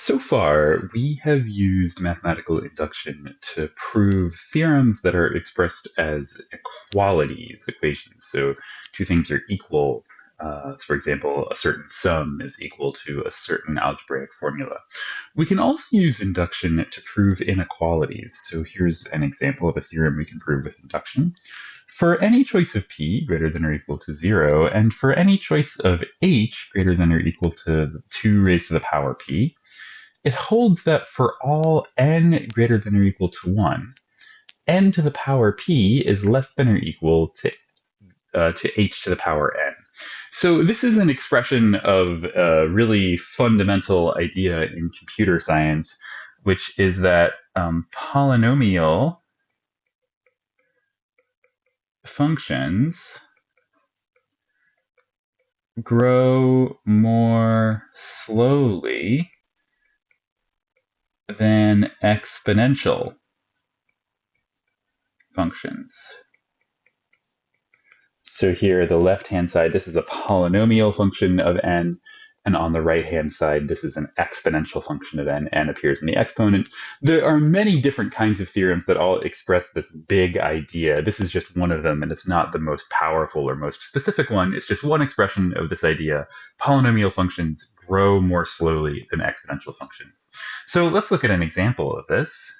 So far, we have used mathematical induction to prove theorems that are expressed as equalities equations. So two things are equal. For example, a certain sum is equal to a certain algebraic formula. We can also use induction to prove inequalities. So here's an example of a theorem we can prove with induction. For any choice of p greater than or equal to 0, and for any choice of h greater than or equal to 2 raised to the power p, it holds that for all n greater than or equal to 1, n to the power p is less than or equal to h to the power n. So this is an expression of a really fundamental idea in computer science, which is that polynomial functions grow more slowly than exponential functions. So here, the left-hand side, this is a polynomial function of n, and on the right-hand side, this is an exponential function of n. N appears in the exponent. There are many different kinds of theorems that all express this big idea. This is just one of them, and it's not the most powerful or most specific one. It's just one expression of this idea. Polynomial functions grow more slowly than exponential functions. So let's look at an example of this.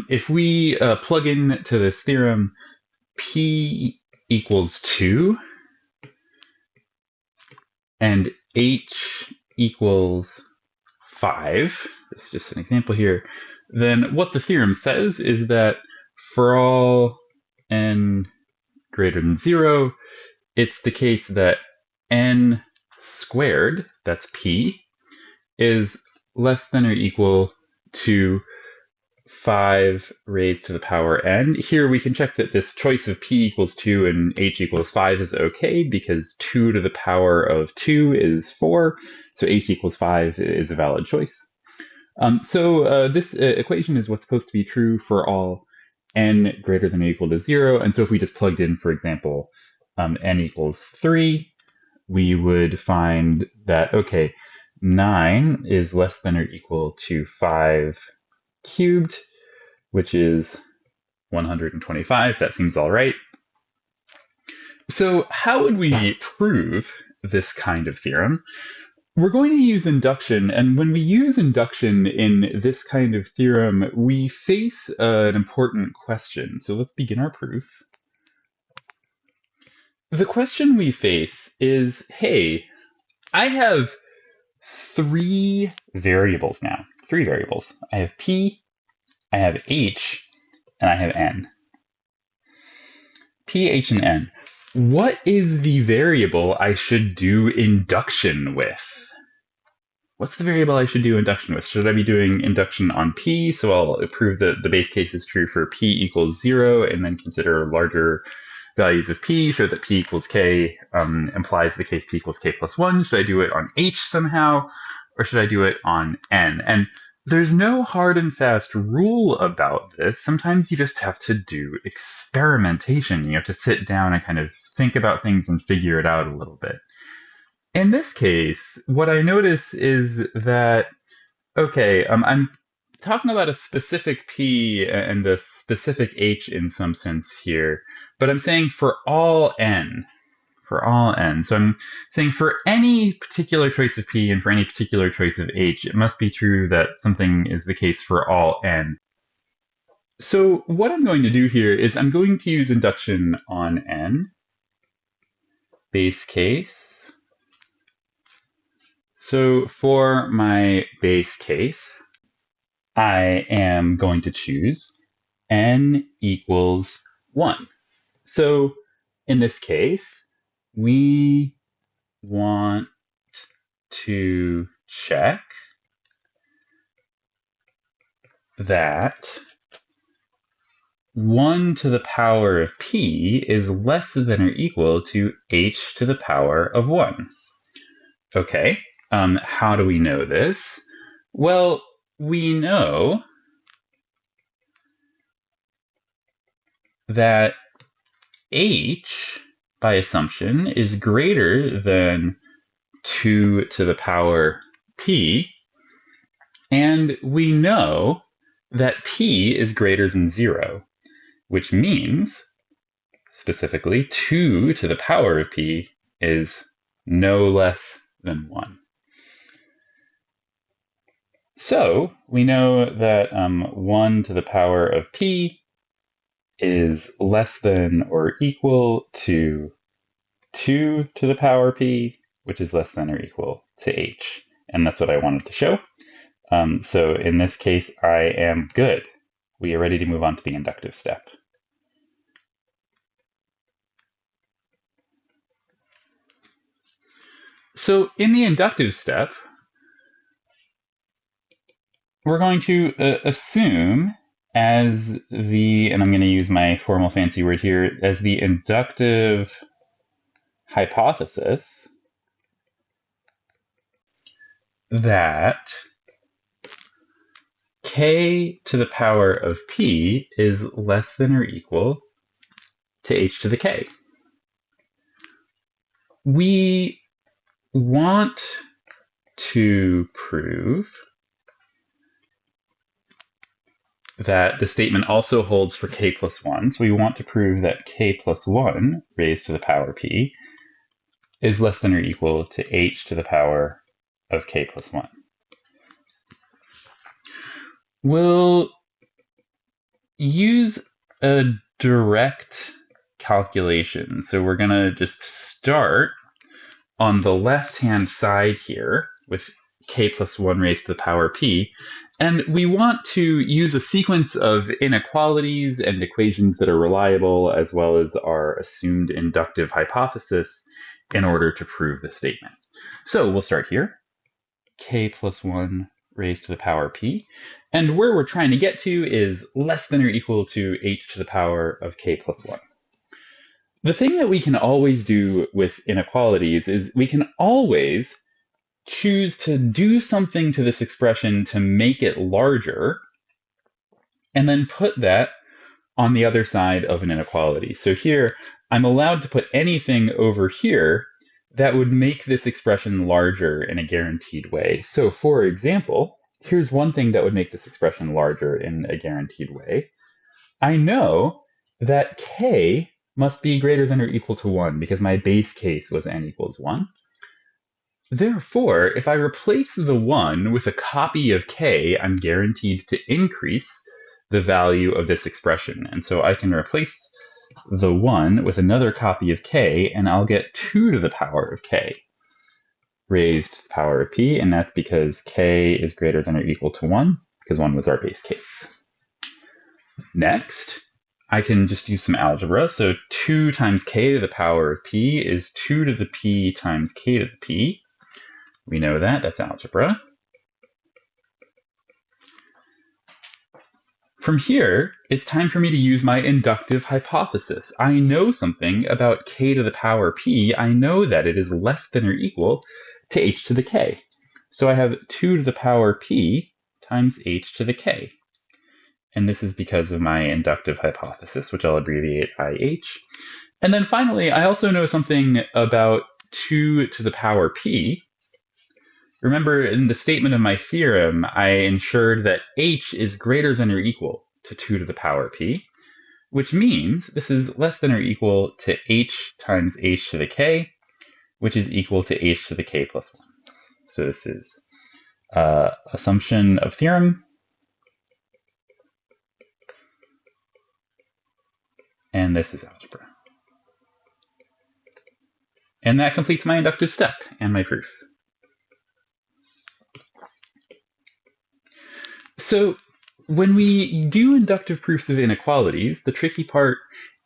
If we plug in to this theorem p equals 2 and h equals 5, this is just an example here, then what the theorem says is that for all n greater than 0, it's the case that n squared, that's p, is less than or equal to 5 raised to the power n. Here we can check that this choice of p equals 2 and h equals 5 is okay because 2 to the power of 2 is 4, so h equals 5 is a valid choice. This equation is what's supposed to be true for all n greater than or equal to 0, and so if we just plugged in, for example, n equals 3, we would find that, okay, 9 is less than or equal to 5 cubed, which is 125. That seems all right. So how would we prove this kind of theorem? We're going to use induction, and when we use induction in this kind of theorem, we face an important question. So let's begin our proof. The question we face is, hey, I have 3 variables now. 3 variables. I have p, I have h, and I have n. P, h, and n. What is the variable I should do induction with? What's the variable I should do induction with? Should I be doing induction on p? So I'll prove that the base case is true for p equals 0 and then consider larger values of p, show that p equals k implies the case p equals k plus 1. Should I do it on h somehow? Or should I do it on n? And there's no hard and fast rule about this. Sometimes you just have to do experimentation. You have to sit down and kind of think about things and figure it out a little bit. In this case, what I notice is that, okay, I'm talking about a specific p and a specific h in some sense here, but I'm saying for all n. For all n. So I'm saying for any particular choice of p and for any particular choice of h, it must be true that something is the case for all n. So what I'm going to do here is I'm going to use induction on n, base case. So for my base case, I am going to choose n equals 1. So in this case, we want to check that 1 to the power of p is less than or equal to h to the power of 1. Okay, how do we know this? Well, we know that h by assumption, is greater than 2 to the power p, and we know that p is greater than 0, which means, specifically, 2 to the power of p is no less than 1. So we know that 1 to the power of p is less than or equal to 2 to the power p, which is less than or equal to h. And that's what I wanted to show. So in this case, I am good. We are ready to move on to the inductive step. So in the inductive step, we're going to assume as the, and I'm going to use my formal fancy word here, as the inductive hypothesis that k to the power of p is less than or equal to h to the k. We want to prove that the statement also holds for k plus 1. So we want to prove that k plus 1 raised to the power p is less than or equal to h to the power of k plus 1. We'll use a direct calculation. So we're going to just start on the left-hand side here with k plus 1 raised to the power p. And we want to use a sequence of inequalities and equations that are reliable, as well as our assumed inductive hypothesis, in order to prove the statement. So we'll start here, k plus 1 raised to the power p. And where we're trying to get to is less than or equal to h to the power of k plus 1. The thing that we can always do with inequalities is we can always choose to do something to this expression to make it larger, and then put that on the other side of an inequality. So here, I'm allowed to put anything over here that would make this expression larger in a guaranteed way. So for example, here's one thing that would make this expression larger in a guaranteed way. I know that k must be greater than or equal to 1 because my base case was n equals 1. Therefore, if I replace the 1 with a copy of k, I'm guaranteed to increase the value of this expression. And so I can replace the 1 with another copy of k, and I'll get 2 to the power of k raised to the power of p, and that's because k is greater than or equal to 1, because 1 was our base case. Next, I can just use some algebra. So 2 times k to the power of p is 2 to the p times k to the p. We know that, that's algebra. From here, it's time for me to use my inductive hypothesis. I know something about k to the power p. I know that it is less than or equal to h to the k. So I have 2 to the power p times h to the k. And this is because of my inductive hypothesis, which I'll abbreviate IH. And then finally, I also know something about 2 to the power p. Remember, in the statement of my theorem, I ensured that h is greater than or equal to 2 to the power p, which means this is less than or equal to h times h to the k, which is equal to h to the k plus 1. So this is assumption of theorem. And this is algebra. And that completes my inductive step and my proof. So when we do inductive proofs of inequalities, the tricky part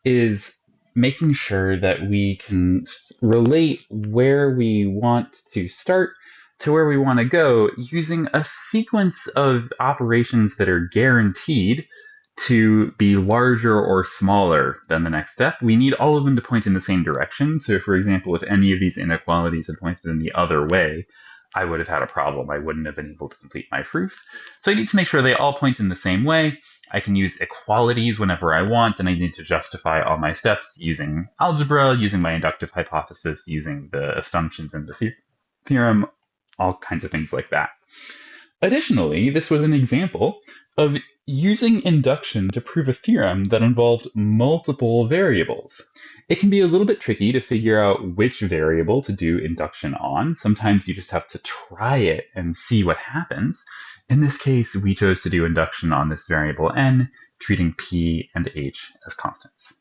is making sure that we can relate where we want to start to where we want to go using a sequence of operations that are guaranteed to be larger or smaller than the next step. We need all of them to point in the same direction. So for example, if any of these inequalities had pointed in the other way, I would have had a problem. I wouldn't have been able to complete my proof. So I need to make sure they all point in the same way. I can use equalities whenever I want, and I need to justify all my steps using algebra, using my inductive hypothesis, using the assumptions in the theorem, all kinds of things like that. Additionally, this was an example of using induction to prove a theorem that involved multiple variables. It can be a little bit tricky to figure out which variable to do induction on. Sometimes you just have to try it and see what happens. In this case, we chose to do induction on this variable n, treating p and h as constants.